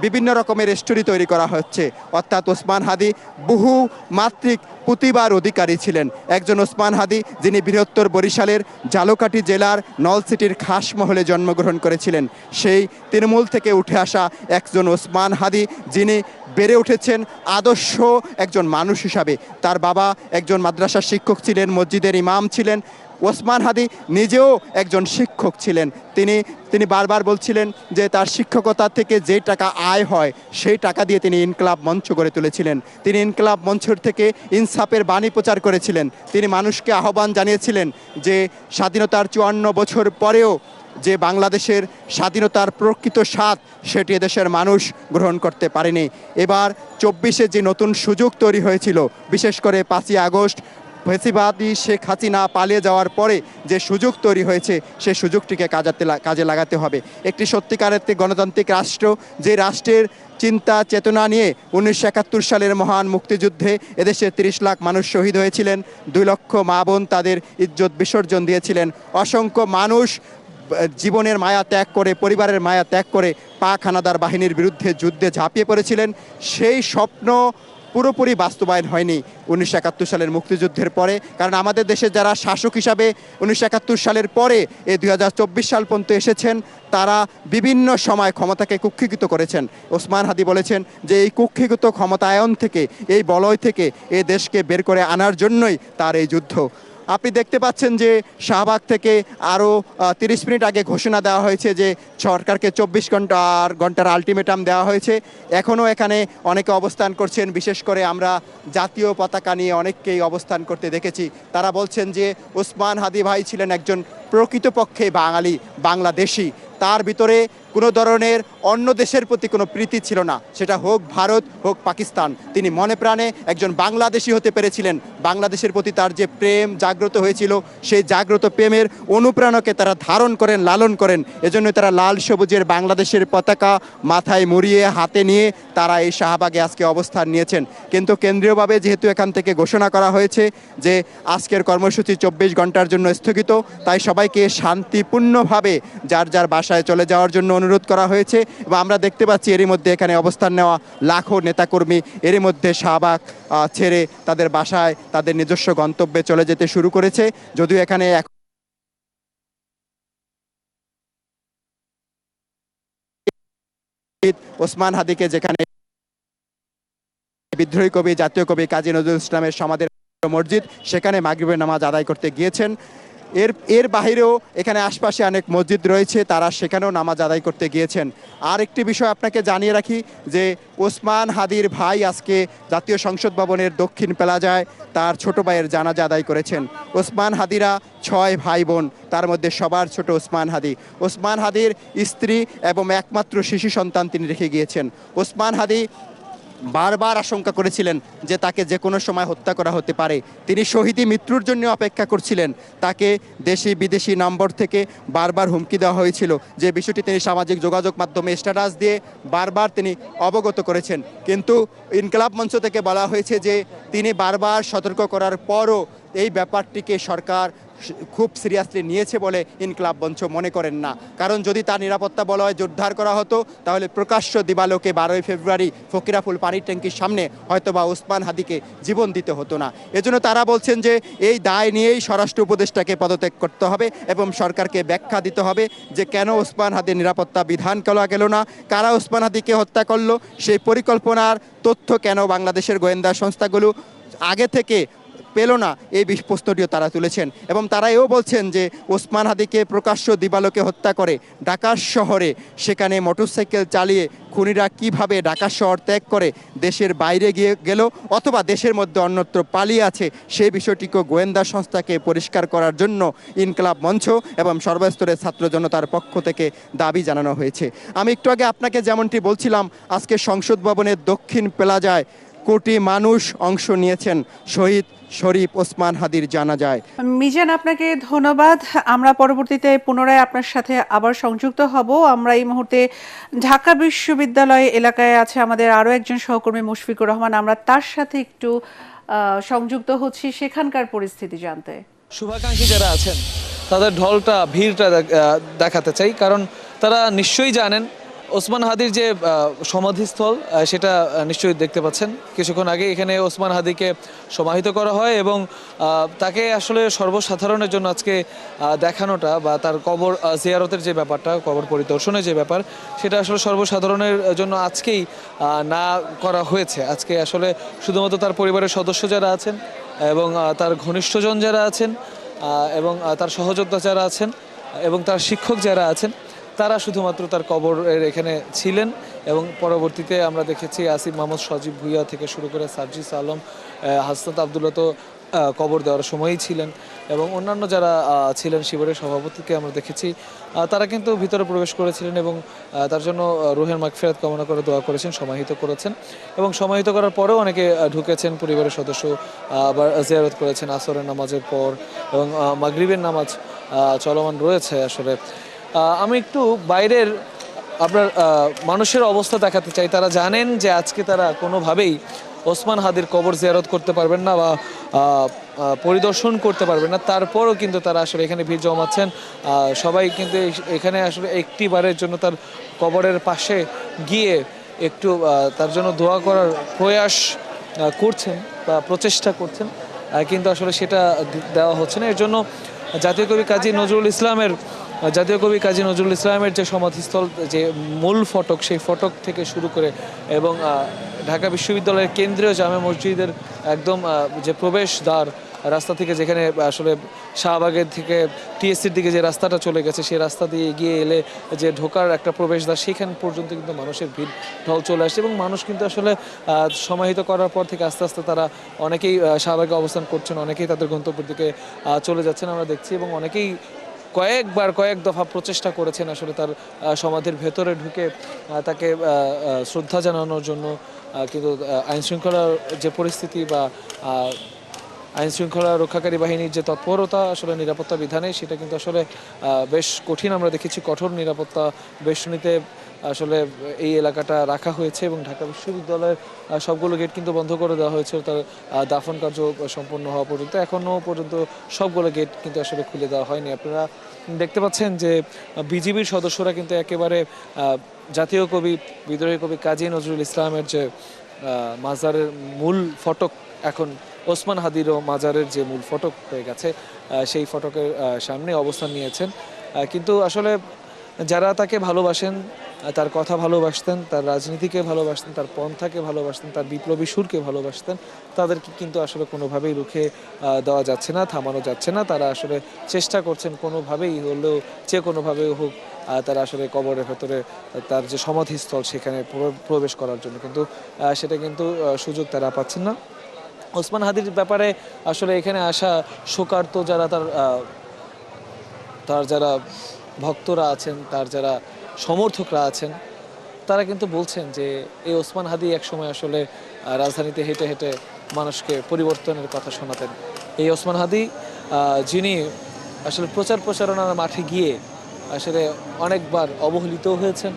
বিভিন্ন রকমের স্টোরি তৈরি করা হচ্ছে। অর্থাৎ ওসমান হাদি বহু মাত্রিক প্রতিবার অধিকারী ছিলেন। একজন ওসমান হাদি যিনি বৃহত্তর বরিশালের ঝালকাঠি জেলার নলসিটির খাসমহলে জন্মগ্রহণ করেছিলেন, সেই তৃণমূল থেকে উঠে আসা একজন ওসমান হাদি যিনি বেড়ে উঠেছেন আদর্শ একজন মানুষ হিসাবে। তার বাবা একজন মাদ্রাসার শিক্ষক ছিলেন, মসজিদের ইমাম ছিলেন। ওসমান হাদি নিজেও একজন শিক্ষক ছিলেন। তিনি বারবার বলছিলেন যে তার শিক্ষকতা থেকে যে টাকা আয় হয় সেই টাকা দিয়ে তিনি ইনকলাব মঞ্চ গড়ে তুলেছিলেন। তিনি ইনকলাব মঞ্চের থেকে ইনসাফের বাণী প্রচার করেছিলেন। তিনি মানুষকে আহ্বান জানিয়েছিলেন যে স্বাধীনতার 54 বছর পরেও যে বাংলাদেশের স্বাধীনতার প্রকৃত স্বাদ সেটি এদেশের মানুষ গ্রহণ করতে পারেনি। এবার 24-এ যে নতুন সুযোগ তৈরি হয়েছিল, বিশেষ করে 5ই আগস্ট ফ্যাসিবাদী শেখ হাসিনা পালিয়ে যাওয়ার পরে যে সুযোগ তৈরি হয়েছে সেই সুযোগটিকে কাজে লাগাতে হবে। একটি সত্যিকারের গণতান্ত্রিক রাষ্ট্র, যে রাষ্ট্রের চিন্তা চেতনা নিয়ে 1971 সালের মহান মুক্তিযুদ্ধে এদেশে 30 লাখ মানুষ শহীদ হয়েছিলেন, 2 লক্ষ মা বোন তাদের ইজ্জত বিসর্জন দিয়েছিলেন, অসংখ্য মানুষ জীবনের মায়া ত্যাগ করে, পরিবারের মায়া ত্যাগ করে পাক হানাদার বাহিনীর বিরুদ্ধে যুদ্ধে ঝাঁপিয়ে পড়েছিলেন। সেই স্বপ্ন পুরোপুরি বাস্তবায়ন হয়নি 1971 সালের মুক্তিযুদ্ধের পরে, কারণ আমাদের দেশে যারা শাসক হিসাবে 1971 সালের পরে এই 2024 সাল পর্যন্ত এসেছেন তারা বিভিন্ন সময় ক্ষমতাকে কুক্ষিগত করেছেন। ওসমান হাদি বলেছেন যে এই কুক্ষিগত ক্ষমতায়ন থেকে, এই বলয় থেকে এই দেশকে বের করে আনার জন্যই তার এই যুদ্ধ। আপনি দেখতে পাচ্ছেন যে শাহবাগ থেকে আরও 30 মিনিট আগে ঘোষণা দেওয়া হয়েছে যে সরকারকে 24 ঘন্টার আলটিমেটাম দেওয়া হয়েছে। এখনও এখানে অনেকে অবস্থান করছেন, বিশেষ করে আমরা জাতীয় পতাকা নিয়ে অনেককেই অবস্থান করতে দেখেছি। তারা বলছেন যে ওসমান হাদি ভাই ছিলেন একজন প্রকৃতপক্ষে বাঙালি, বাংলাদেশি। তার ভিতরে কোনো ধরনের অন্য দেশের প্রতি কোনো প্রীতি ছিল না, সেটা হোক ভারত, হোক পাকিস্তান। তিনি মনে প্রাণে একজন বাংলাদেশি হতে পেরেছিলেন। বাংলাদেশের প্রতি তার যে প্রেম জাগ্রত হয়েছিল, সেই জাগ্রত প্রেমের অনুপ্রেরণাকে তারা ধারণ করেন, লালন করেন। এজন্য তারা লাল সবুজের বাংলাদেশের পতাকা মাথায় মুড়িয়ে হাতে নিয়ে তারা এই শাহবাগে আজকে অবস্থান নিয়েছেন। কিন্তু কেন্দ্রীয়ভাবে যেহেতু এখান থেকে ঘোষণা করা হয়েছে যে আজকের কর্মসূচি 24 ঘন্টার জন্য স্থগিত, তাই সবাইকে শান্তিপূর্ণভাবে যার যার বাসায় চলে যাওয়ার জন্য অনুরোধ করা হয়েছে। এবং আমরা দেখতে পাচ্ছি এরই মধ্যে এখানে অবস্থান নেওয়া লাখো নেতাকর্মী এরই মধ্যে শাহবাগ ছেড়ে তাদের বাসায়, তাদের নিজস্ব গন্তব্যে চলে যেতে শুরু করেছে। যদিও এখানে ওসমান হাদিকে যেখানে বিদ্রোহী কবি, জাতীয় কবি কাজী নজরুল ইসলামের সমাধির মসজিদ, সেখানে মাগরিবের নামাজ আদায় করতে গিয়েছেন। এর বাহিরেও এখানে আশপাশে অনেক মসজিদ রয়েছে, তারা সেখানেও নামাজ আদায় করতে গিয়েছেন। আর একটি বিষয় আপনাকে জানিয়ে রাখি যে ওসমান হাদির ভাই আজকে জাতীয় সংসদ ভবনের দক্ষিণ প্লাজায় তার ছোট ভাইয়ের জানাজা আদায় করেছেন। ওসমান হাদিরা 6 ভাই বোন, তার মধ্যে সবার ছোট ওসমান হাদি। ওসমান হাদির স্ত্রী এবং একমাত্র শিশু সন্তান তিনি রেখে গিয়েছেন। ওসমান হাদি বারবার আশঙ্কা করেছিলেন যে তাকে যে কোনো সময় হত্যা করা হতে পারে। তিনি শহীদি মৃত্যুর জন্য অপেক্ষা করছিলেন। তাকে দেশি বিদেশি নম্বর থেকে বারবার হুমকি দেওয়া হয়েছিল, যে বিষয়টি তিনি সামাজিক যোগাযোগ মাধ্যমে স্ট্যাটাস দিয়ে বারবার তিনি অবগত করেছেন। কিন্তু ইনকলাব মঞ্চ থেকে বলা হয়েছে যে তিনি বারবার সতর্ক করার পরও এই ব্যাপারটিকে সরকার খুব সিরিয়াসলি নিয়েছে বলে ইনকলাব মঞ্চ মনে করেন না। কারণ যদি তার নিরাপত্তা বলয় জোরদার করা হতো তাহলে প্রকাশ্য দিবালোকে 12ই ফেব্রুয়ারি ফকিরাপুল পানির ট্যাঙ্কির সামনে হয়তোবা ওসমান হাদিকে জীবন দিতে হতো না। এজন্য তারা বলছেন যে এই দায় নিয়েই স্বরাষ্ট্র উপদেষ্টাকে পদত্যাগ করতে হবে এবং সরকারকে ব্যাখ্যা দিতে হবে যে কেন ওসমান হাদির নিরাপত্তা বিধান করা গেল না, কারা ওসমান হাদিকে হত্যা করলো, সেই পরিকল্পনার তথ্য কেন বাংলাদেশের গোয়েন্দা সংস্থাগুলো আগে থেকে পেল না, এই প্রশ্নটিও তারা তুলেছেন। এবং তারা এও বলছেন যে ওসমান হাদিকে প্রকাশ্য দিবালোকে হত্যা করে ঢাকা শহরে সেখানে মোটরসাইকেল চালিয়ে খুনিরা কিভাবে ঢাকা শহর ত্যাগ করে দেশের বাইরে গিয়ে গেল অথবা দেশের মধ্যে অন্যত্র পালিয়ে আছে, সেই বিষয়টিকে গোয়েন্দা সংস্থাকে পরিষ্কার করার জন্য ইনকলাব মঞ্চ এবং সর্বস্তরের ছাত্র জনতার পক্ষ থেকে দাবি জানানো হয়েছে। আমি একটু আগে আপনাকে যেমনটি বলছিলাম, আজকে সংসদ ভবনের দক্ষিণ প্লাজায় কোটি মানুষ অংশ নিয়েছেন শহীদ শরীফ ওসমান হাদির জানাজায়। মিজান, আপনাকে ধন্যবাদ। আমরা পরবর্তীতে পুনরায় আপনার সাথে আবার সংযুক্ত হব। আমরা এই মুহূর্তে ঢাকা বিশ্ববিদ্যালয় এলাকায় আছে আমাদের আরও একজন সহকর্মী মুশফিকুর রহমান, আমরা তার সাথে একটু সংযুক্ত হচ্ছি সেখানকার পরিস্থিতি জানতে। শুভাকাঙ্ক্ষী যারা আছেন তাদের ঢলটা ভিড়টা দেখাতে চাই, কারণ তারা নিশ্চয়ই জানেন ওসমান হাদির যে সমাধিস্থল সেটা নিশ্চয়ই দেখতে পাচ্ছেন। কিছুক্ষণ আগে এখানে ওসমান হাদিকে সমাহিত করা হয় এবং তাকে আসলে সর্বসাধারণের জন্য আজকে দেখানোটা বা তার কবর জিয়ারতের যে ব্যাপারটা, কবর পরিদর্শনের যে ব্যাপার, সেটা আসলে সর্বসাধারণের জন্য আজকেই না করা হয়েছে। আজকে আসলে শুধুমাত্র তার পরিবারের সদস্য যারা আছেন এবং তার ঘনিষ্ঠজন যারা আছেন এবং তার সহযোদ্ধা যারা আছেন এবং তার শিক্ষক যারা আছেন তারা শুধুমাত্র তার কবরের এখানে ছিলেন। এবং পরবর্তীতে আমরা দেখেছি আসিফ মাহমুদ, সজীব ভুইয়া থেকে শুরু করে সার্জিস আলম, হাসনাত আবদুল্লাহ তো কবর দেওয়ার সময়ই ছিলেন এবং অন্যান্য যারা ছিলেন শিবিরের সভাপতিকে আমরা দেখেছি তারা কিন্তু ভিতরে প্রবেশ করেছিলেন এবং তার জন্য রুহের মাগফিরাত কামনা করে দোয়া করেছেন, সমাহিত করেছেন এবং সমাহিত করার পরেও অনেকে ঢুকেছেন, পরিবারের সদস্য আবার জিয়ারত করেছেন আসরের নামাজের পর এবং মাগরিবের নামাজ চলমান রয়েছে। আসলে আমি একটু বাইরের আপনার মানুষের অবস্থা দেখাতে চাই। তারা জানেন যে আজকে তারা কোনোভাবেই ওসমান হাদির কবর জিয়ারত করতে পারবেন না বা পরিদর্শন করতে পারবেন না, তারপরও কিন্তু তারা আসলে এখানে ভিড় জমাচ্ছেন। সবাই কিন্তু এখানে আসলে একটি বারের জন্য তার কবরের পাশে গিয়ে একটু তার জন্য দোয়া করার প্রয়াস করছেন বা প্রচেষ্টা করছেন, কিন্তু আসলে সেটা দেওয়া হচ্ছে না। এর জন্য জাতীয় কবি কাজী নজরুল ইসলামের যে সমাধিস্থল, যে মূল ফটক, সেই ফটক থেকে শুরু করে এবং ঢাকা বিশ্ববিদ্যালয়ের কেন্দ্রীয় জামে মসজিদের একদম যে প্রবেশদ্বার রাস্তা থেকে, যেখানে আসলে শাহবাগের থেকে টিএসসির দিকে যে রাস্তাটা চলে গেছে, সেই রাস্তা দিয়ে এগিয়ে এলে যে ঢোকার একটা প্রবেশদ্বার, সেখান পর্যন্ত কিন্তু মানুষের ভিড় ঢল চলে আসে এবং মানুষ কিন্তু আসলে সমাহিত করার পর থেকে আস্তে আস্তে তারা অনেকেই শাহবাগে অবস্থান করছেন, অনেকেই তাদের গন্তব্যের দিকে চলে যাচ্ছেন আমরা দেখছি এবং অনেকেই কয়েক দফা প্রচেষ্টা করেছেন আসলে তার সমাধির ভেতরে ঢুকে তাকে শ্রদ্ধা জানানোর জন্য, কিন্তু আইনশৃঙ্খলার যে পরিস্থিতি বা আইনশৃঙ্খলা রক্ষাকারী বাহিনীর যে তৎপরতা আসলে নিরাপত্তা বিধানে, সেটা কিন্তু আসলে বেশ কঠিন। আমরা দেখেছি কঠোর নিরাপত্তা বেষ্টনীতে আসলে এই এলাকাটা রাখা হয়েছে এবং ঢাকা বিশ্ববিদ্যালয়ের সবগুলো গেট কিন্তু বন্ধ করে দেওয়া হয়েছে তার দাফন কার্য সম্পন্ন হওয়া পর্যন্ত। এখনও পর্যন্ত সবগুলো গেট কিন্তু আসলে খুলে দেওয়া হয়নি। আপনারা দেখতে পাচ্ছেন যে বিজিবির সদস্যরা কিন্তু একেবারে জাতীয় কবি, বিদ্রোহী কবি কাজী নজরুল ইসলামের যে মাজারের মূল ফটক, এখন ওসমান হাদিরও মাজারের যে মূল ফটক হয়ে গেছে, সেই ফটকের সামনে অবস্থান নিয়েছেন। কিন্তু আসলে যারা তাকে ভালোবাসেন, তার কথা ভালোবাসতেন, তার রাজনীতিকে ভালোবাসতেন, তার পন্থাকে ভালোবাসতেন, তার বিপ্লবী সুরকে ভালোবাসতেন, তাদেরকে কিন্তু আসলে কোনোভাবেই রুখে দেওয়া যাচ্ছে না, থামানো যাচ্ছে না। তারা আসলে চেষ্টা করছেন কোনোভাবেই হলেও, যে কোনোভাবেই হোক, তারা আসলে কবরের ভেতরে তার যে সমাধিস্থল সেখানে প্রবেশ করার জন্য, কিন্তু সেটা কিন্তু সুযোগ তারা পাচ্ছেন না। ওসমান হাদির ব্যাপারে আসলে এখানে আসা শোকার্ত যারা তার যারা ভক্তরা আছেন, তার যারা সমর্থকরা আছেন, তারা কিন্তু বলছেন যে এই ওসমান হাদি একসময় আসলে রাজধানীতে হেঁটে হেঁটে মানুষকে পরিবর্তনের কথা শোনাতেন। এই ওসমান হাদি যিনি আসলে প্রচারণার মাঠে গিয়ে আসলে অনেকবার অবহেলিত হয়েছেন,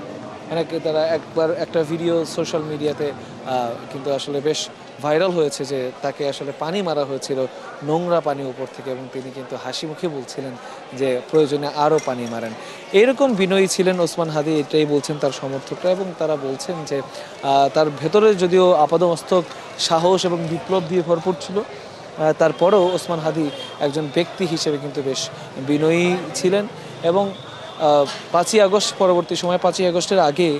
অনেকে তারা একবার একটা ভিডিও সোশ্যাল মিডিয়াতে কিন্তু আসলে বেশ ভাইরাল হয়েছে যে তাকে আসলে পানি মারা হয়েছিল, নোংরা পানি উপর থেকে, এবং তিনি কিন্তু হাসি মুখে বলছিলেন যে প্রয়োজনে আরও পানি মারেন। এরকম বিনয়ী ছিলেন ওসমান হাদি, এটাই বলছেন তার সমর্থকরা, এবং তারা বলছেন যে তার ভেতরে যদিও আপাদমস্তক সাহস এবং বিপ্লব দিয়ে ভরপুর ছিল, তারপরেও ওসমান হাদি একজন ব্যক্তি হিসেবে কিন্তু বেশ বিনয়ী ছিলেন। এবং 5ই আগস্ট পরবর্তী সময় 5ই আগস্টের আগে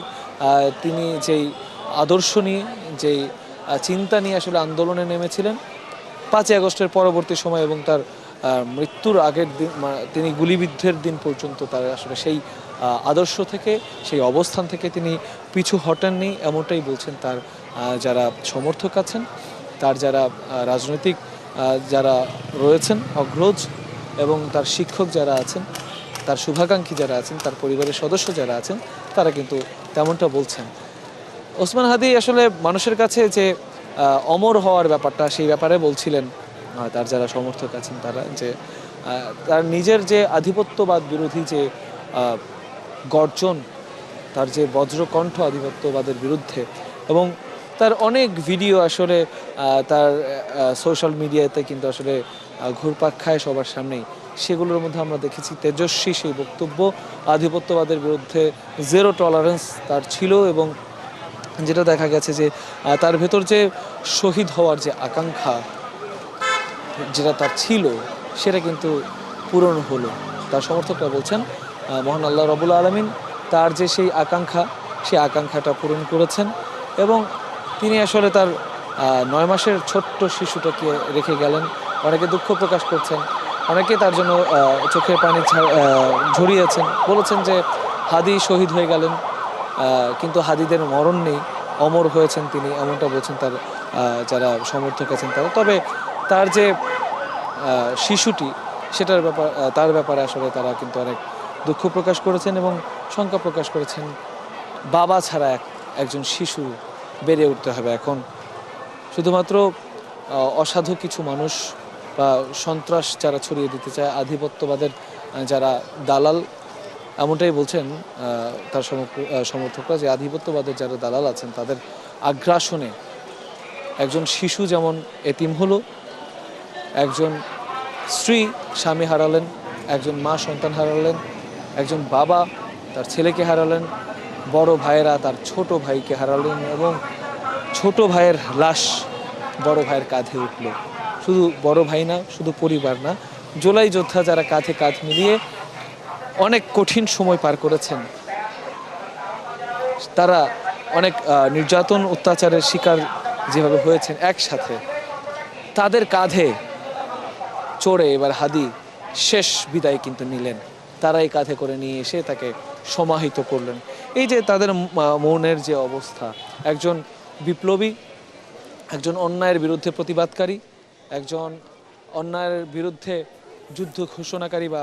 তিনি যেই আদর্শ নিয়ে, যেই চিন্তা নিয়ে আসলে আন্দোলনে নেমেছিলেন, 5ই আগস্টের পরবর্তী সময় এবং তার মৃত্যুর আগের দিন, তিনি গুলিবিদ্ধের দিন পর্যন্ত তার আসলে সেই আদর্শ থেকে, সেই অবস্থান থেকে তিনি পিছু হটেননি, এমনটাই বলছেন তার যারা সমর্থক আছেন, তার যারা রাজনৈতিক যারা রয়েছেন অগ্রজ, এবং তার শিক্ষক যারা আছেন, তার শুভাকাঙ্ক্ষী যারা আছেন, তার পরিবারের সদস্য যারা আছেন, তারা কিন্তু তেমনটা বলছেন। ওসমান হাদি আসলে মানুষের কাছে যে অমর হওয়ার ব্যাপারটা, সেই ব্যাপারে বলছিলেন তার যারা সমর্থক আছেন তারা, যে তার নিজের যে আধিপত্যবাদ বিরোধী যে গর্জন, তার যে বজ্রকণ্ঠ আধিপত্যবাদের বিরুদ্ধে, এবং তার অনেক ভিডিও আসলে তার সোশ্যাল মিডিয়াতে কিন্তু আসলে ঘুরপাক খায় সবার সামনেই। সেগুলোর মধ্যে আমরা দেখেছি তেজস্বী সেই বক্তব্য, আধিপত্যবাদের বিরুদ্ধে জিরো টলারেন্স তার ছিল, এবং যেটা দেখা গেছে যে তার ভেতর যে শহীদ হওয়ার যে আকাঙ্ক্ষা যেটা তার ছিল, সেটা কিন্তু পূরণ হলো। তার সমর্থকরা বলছেন মহান আল্লাহ রব্বুল আলামিন তার যে সেই আকাঙ্ক্ষা, সেই আকাঙ্ক্ষাটা পূরণ করেছেন, এবং তিনি আসলে তার 9 মাসের ছোট্ট শিশুটাকে রেখে গেলেন। অনেকে দুঃখ প্রকাশ করছেন, অনেকে তার জন্য চোখের পানি ঝরিয়েছেন, বলেছেন যে হাদি শহীদ হয়ে গেলেন, কিন্তু হাদিদের মরণ নেই, অমর হয়েছেন তিনি, এমনটা বলছেন তার যারা সমর্থক আছেন তারা। তবে তার যে শিশুটি, সেটার তার ব্যাপারে আসলে তারা কিন্তু অনেক দুঃখ প্রকাশ করেছেন এবং শঙ্কা প্রকাশ করেছেন, বাবা ছাড়া একজন শিশু বেড়ে উঠতে হবে। এখন শুধুমাত্র অসাধু কিছু মানুষ বা সন্ত্রাস যারা ছড়িয়ে দিতে চায়, আধিপত্যবাদের যারা দালাল, এমনটাই বলছেন তার সমর্থকরা, যে আধিপত্যবাদের যারা দালাল আছেন তাদের আগ্রাসনে একজন শিশু যেমন এতিম হলো, একজন স্ত্রী স্বামী হারালেন, একজন মা সন্তান হারালেন, একজন বাবা তার ছেলেকে হারালেন, বড় ভাইয়েরা তার ছোট ভাইকে হারালেন, এবং ছোট ভাইয়ের লাশ বড় ভাইয়ের কাঁধে উঠল। শুধু বড় ভাই না, শুধু পরিবার না, জুলাই যোদ্ধা যারা কাঁধে কাঁধ মিলিয়ে অনেক কঠিন সময় পার করেছেন, তারা অনেক নির্যাতন অত্যাচারের শিকার যেভাবে হয়েছেন একসাথে, তাদের কাঁধে চড়ে এবার হাদি শেষ বিদায় কিন্তু নিলেন। তারাই কাঁধে করে নিয়ে এসে তাকে সমাহিত করলেন। এই যে তাদের মনের যে অবস্থা, একজন বিপ্লবী, একজন অন্যায়ের বিরুদ্ধে প্রতিবাদকারী, একজন অন্যায়ের বিরুদ্ধে যুদ্ধ ঘোষণাকারী বা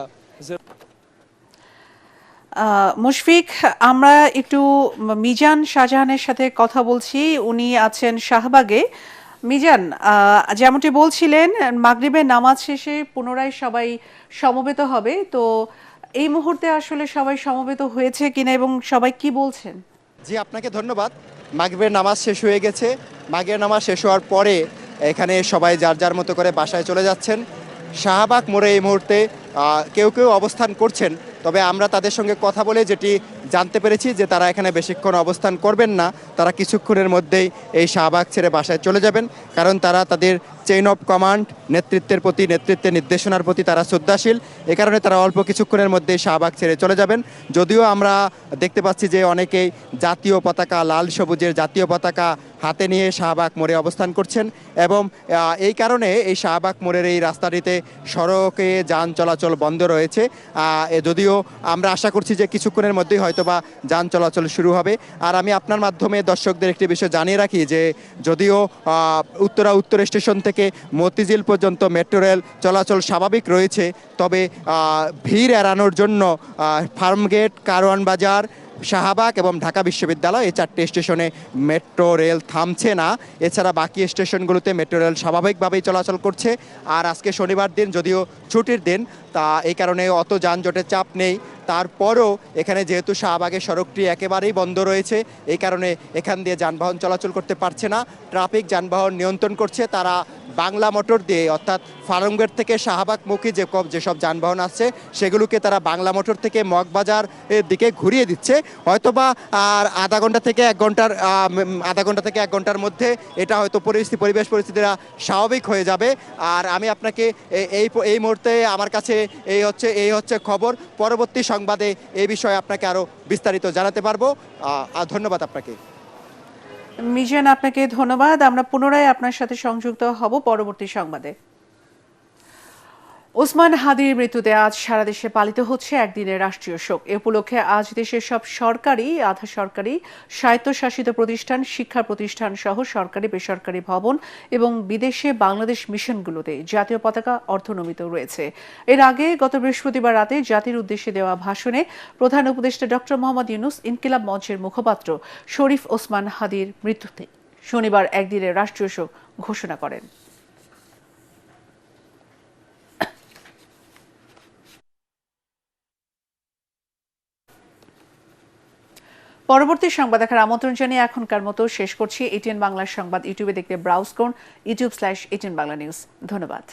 মুশফিক, আমরা একটু মিজান শাহজাহানের সাথে কথা বলছি, উনি আছেন শাহবাগে। মিজান, যেমনটি বলছিলেন মাগরিবের নামাজ শেষে পুনরায় সবাই সমবেত হবে, তো এই মুহূর্তে আসলে সবাই সমবেত হয়েছে কিনা এবং সবাই কি বলছেন? জি, আপনাকে ধন্যবাদ। মাগরিবের নামাজ শেষ হয়ে গেছে। মাগরিবের নামাজ শেষ হওয়ার পরে এখানে সবাই যার যার মতো করে বাসায় চলে যাচ্ছেন। শাহবাগ মোড়ে এই মুহূর্তে কেউ কেউ অবস্থান করছেন, তবে আমরা তাদের সঙ্গে কথা বলে যেটি জানতে পেরেছি যে তারা এখানে বেশিক্ষণ অবস্থান করবেন না, তারা কিছুক্ষণের মধ্যেই এই শাহবাগ ছেড়ে বাসায় চলে যাবেন, কারণ তারা তাদের চেইন অফ কমান্ড, নেতৃত্বের নির্দেশনার প্রতি তারা শ্রদ্ধাশীল। এ কারণে তারা অল্প কিছুক্ষণের মধ্যেই শাহবাগ ছেড়ে চলে যাবেন। যদিও আমরা দেখতে পাচ্ছি যে অনেকেই জাতীয় পতাকা, লাল সবুজের জাতীয় পতাকা হাতে নিয়ে শাহবাগ মোড়ে অবস্থান করছেন, এবং এই কারণে এই শাহবাগ মোড়ের এই রাস্তাটিতে সড়কে যান চলাচল বন্ধ রয়েছে। যদিও আমরা আশা করছি যে কিছুক্ষণের মধ্যেই হয়তোবা যান চলাচল শুরু হবে। আর আমি আপনার মাধ্যমে দর্শকদের একটি বিষয় জানিয়ে রাখি যে যদিও উত্তর স্টেশন থেকে মতিঝিল পর্যন্ত মেট্রো রেল চলাচল স্বাভাবিক রয়েছে, তবে ভিড় এড়ানোর জন্য ফার্মগেট, কারওয়ান বাজার, শাহবাগ এবং ঢাকা বিশ্ববিদ্যালয় এই 4টে স্টেশনে মেট্রো রেল থামছে না। এছাড়া বাকি স্টেশনগুলোতে মেট্রো রেল স্বাভাবিকভাবেই চলাচল করছে। আর আজকে শনিবার দিন, যদিও ছুটির দিন, তা এই কারণে অত যানজটের চাপ নেই। তারপরও এখানে যেহেতু শাহবাগের সড়কটি একেবারেই বন্ধ রয়েছে, এই কারণে এখান দিয়ে যানবাহন চলাচল করতে পারছে না। ট্রাফিক যানবাহন নিয়ন্ত্রণ করছে তারা বাংলা মোটর দিয়ে, অর্থাৎ ফার্মগেট থেকে শাহবাগমুখী যেসব যানবাহন আসছে সেগুলোকে তারা বাংলা মোটর থেকে মগবাজার এর দিকে ঘুরিয়ে দিচ্ছে। হয়তোবা আর আধা ঘন্টা থেকে এক ঘন্টার মধ্যে এটা হয়তো পরিবেশ পরিস্থিতিটা স্বাভাবিক হয়ে যাবে। আর আমি আপনাকে এই মুহূর্তে আমার কাছে এই হচ্ছে খবর। পরবর্তী সংবাদে এই বিষয়ে আপনাকে আরও বিস্তারিত জানাতে পারবো। ধন্যবাদ আপনাকে। মিজান, আপনাকে ধন্যবাদ। আমরা পুনরায় আপনার সাথে সংযুক্ত হব পরবর্তী সংবাদে। ওসমান হাদির মৃত্যুতে আজ সারা দেশে পালিত হচ্ছে একদিনের রাষ্ট্রীয় শোক। এ উপলক্ষে আজ দেশের সব সরকারি, আধা সরকারি, স্বায়ত্তশাসিত প্রতিষ্ঠান, শিক্ষা প্রতিষ্ঠান সহ সরকারি বেসরকারি ভবন এবং বিদেশে বাংলাদেশ মিশনগুলোতে জাতীয় পতাকা অর্ধনমিত রয়েছে। এর আগে গত বৃহস্পতিবার রাতে জাতির উদ্দেশ্যে দেওয়া ভাষণে প্রধান উপদেষ্টা ডক্টর মোহাম্মদ ইউনূস ইনকিলাব মঞ্চের মুখপাত্র শরীফ ওসমান হাদির মৃত্যুতে শনিবার একদিনের রাষ্ট্রীয় শোক ঘোষণা করেন। পরবর্তী সংবাদ দেখার আমন্ত্রণ জানিয়ে এখনকার মতো শেষ করছি। এটিএন বাংলার সংবাদ ইউটিউবে দেখতে ব্রাউজ করুন youtube/ATN Bangla News। ধন্যবাদ।